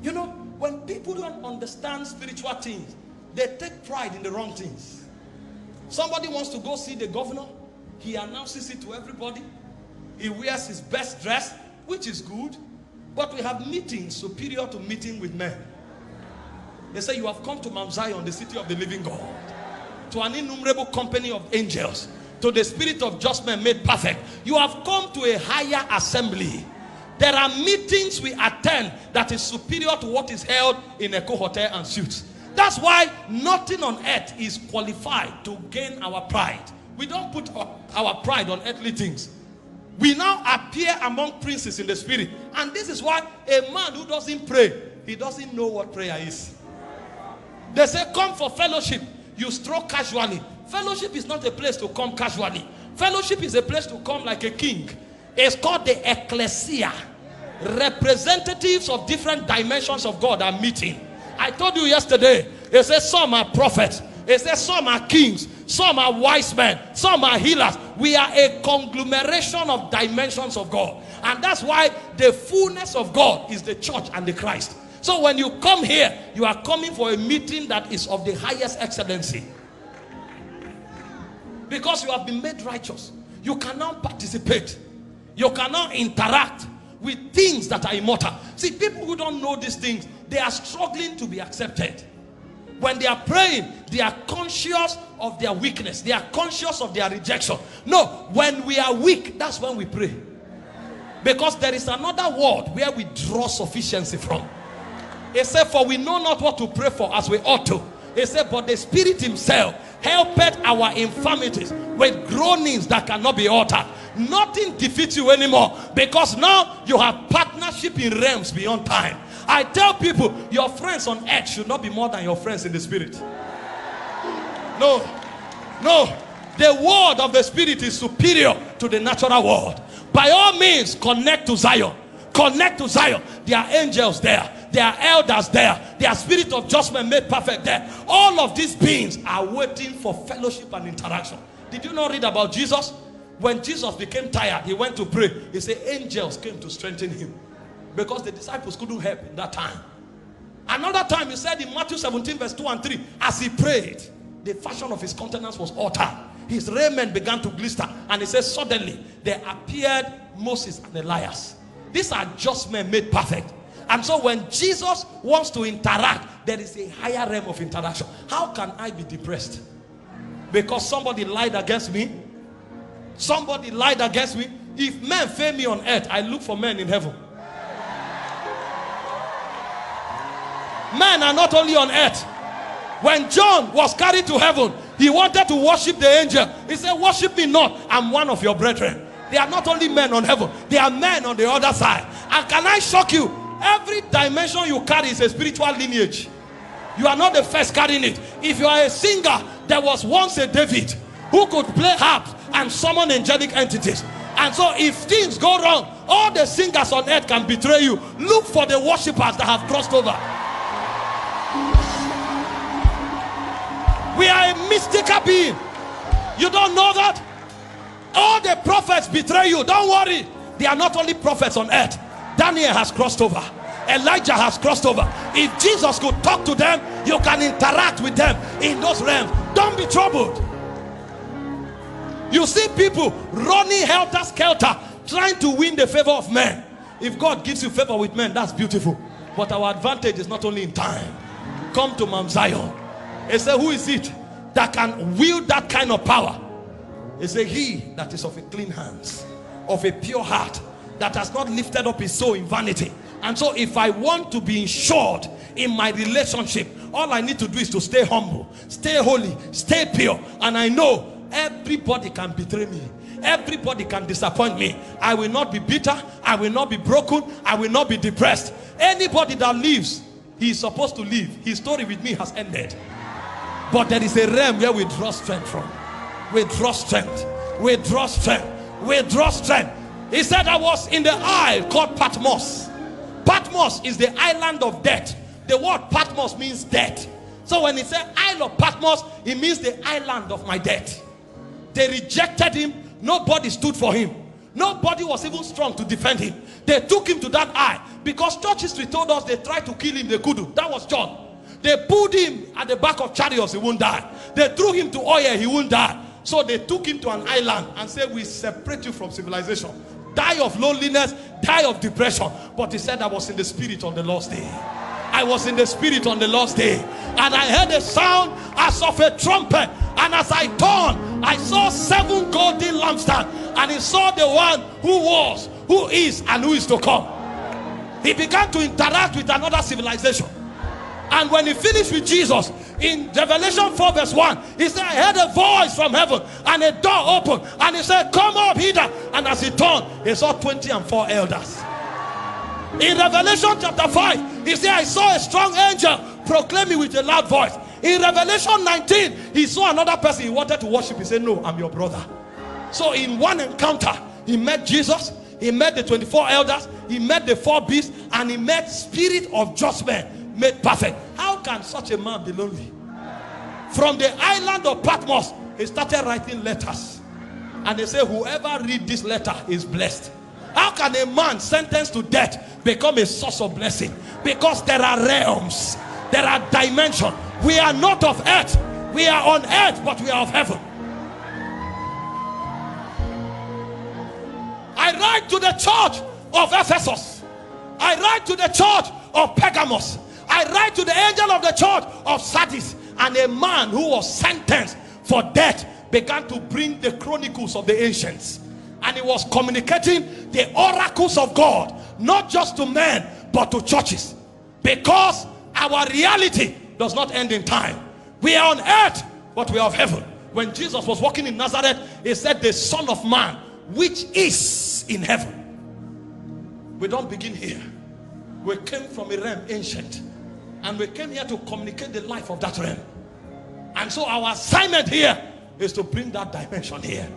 You know, when people don't understand spiritual things, they take pride in the wrong things. Somebody wants to go see the governor. He announces it to everybody. He wears his best dress, which is good. But we have meetings superior to meeting with men. They say, you have come to Mount Zion, the city of the living God, to an innumerable company of angels, to the spirit of just men made perfect. You have come to a higher assembly. There are meetings we attend that is superior to what is held in Echo Hotel and Suites. That's why nothing on earth is qualified to gain our pride. We don't put our pride on earthly things. We now appear among princes in the spirit. And this is why a man who doesn't pray, he doesn't know what prayer is. They say, come for fellowship. You stroll casually. Fellowship is not a place to come casually. Fellowship is a place to come like a king. It's called the ecclesia. Representatives of different dimensions of God are meeting. I told you yesterday, it says some are prophets. It says some are kings. Some are wise men. Some are healers. We are a conglomeration of dimensions of God. And that's why the fullness of God is the church and the Christ. So when you come here, you are coming for a meeting that is of the highest excellency. Because you have been made righteous. You cannot participate. You cannot interact with things that are immortal. See, people who don't know these things, they are struggling to be accepted. When they are praying, they are conscious of their weakness. They are conscious of their rejection. No, when we are weak, that's when we pray. Because there is another word where we draw sufficiency from. It said, for we know not what to pray for as we ought to. It said, but the Spirit himself helpeth our infirmities with groanings that cannot be uttered. Nothing defeats you anymore, because now you have partnership in realms beyond time. I tell people, your friends on earth should not be more than your friends in the spirit. No, no. The word of the spirit is superior to the natural world. By all means, connect to Zion. Connect to Zion. There are angels there. There are elders there. There are spirit of judgment made perfect there. All of these beings are waiting for fellowship and interaction. Did you not read about Jesus? When Jesus became tired, he went to pray. He said angels came to strengthen him, because the disciples couldn't help in that time. Another time he said in Matthew 17 verse 2 and 3, as he prayed, the fashion of his countenance was altered. His raiment began to glister. And he says suddenly there appeared Moses and Elias. These are just men made perfect. And so when Jesus wants to interact, there is a higher realm of interaction. How can I be depressed? Because somebody lied against me? Somebody lied against me? If men fail me on earth, I look for men in heaven. Men are not only on earth. When John was carried to heaven, he wanted to worship the angel. He said, worship me not, I'm one of your brethren. They are not only men on heaven, they are men on the other side. And can I shock you? Every dimension you carry is a spiritual lineage. You are not the first carrying it. If you are a singer, there was once a David who could play harps and summon angelic entities. And so if things go wrong, all the singers on earth can betray you. Look for the worshippers that have crossed over. We are a mystical being. You don't know that? All the prophets betray you. Don't worry. They are not only prophets on earth. Daniel has crossed over. Elijah has crossed over. If Jesus could talk to them, you can interact with them in those realms. Don't be troubled. You see people running helter-skelter, trying to win the favor of men. If God gives you favor with men, that's beautiful. But our advantage is not only in time. Come to Mount Zion. He said, who is it that can wield that kind of power? He said, he that is of a clean hands, of a pure heart, that has not lifted up his soul in vanity. And so if I want to be insured in my relationship, all I need to do is to stay humble, stay holy, stay pure. And I know everybody can betray me. Everybody can disappoint me. I will not be bitter. I will not be broken. I will not be depressed. Anybody that lives, he is supposed to live. His story with me has ended. But there is a realm where we draw strength from. We draw strength. We draw strength. We draw strength. He said, I was in the isle called Patmos. Patmos is the island of death. The word Patmos means death. So when he said Isle of Patmos, it means the island of my death. They rejected him. Nobody stood for him. Nobody was even strong to defend him. They took him to that eye because church history told us they tried to kill him, they couldn't. That was John. They pulled him at the back of chariots, he won't die. They threw him to oil, he won't die. So they took him to an island and said, we separate you from civilization. Die of loneliness, die of depression. But he said, I was in the spirit on the Lord's day. I was in the spirit on the Lord's day, and I heard a sound as of a trumpet, and as I turned, I saw 7 golden lampstands, and he saw the one who was, who is, and who is to come. He began to interact with another civilization. And when he finished with Jesus, in Revelation 4 verse 1, he said, I heard a voice from heaven, and a door opened, and he said, come up hither. And as he turned, he saw 24 elders. In Revelation chapter 5, he said, I saw a strong angel proclaiming with a loud voice. In Revelation 19, he saw another person he wanted to worship. He said, no, I'm your brother. So in one encounter, he met Jesus, he met the 24 elders, he met the 4 beasts, and he met spirit of judgment made perfect. How can such a man be lonely? From the island of Patmos, he started writing letters, and they say whoever read this letter is blessed. How can a man sentenced to death become a source of blessing? Because there are realms, there are dimensions. We are not of earth, we are on earth, but we are of heaven. I write to the church of Ephesus, I write to the church of Pergamos, I write to the angel of the church of Sardis. And a man who was sentenced for death began to bring the chronicles of the ancients, and he was communicating the oracles of God, not just to men but to churches, because our reality does not end in time. We are on earth, but we are of heaven. When Jesus was walking in Nazareth, he said, the Son of Man which is in heaven. We don't begin here. We came from a realm ancient, and we came here to communicate the life of that realm. And so our assignment here is to bring that dimension here.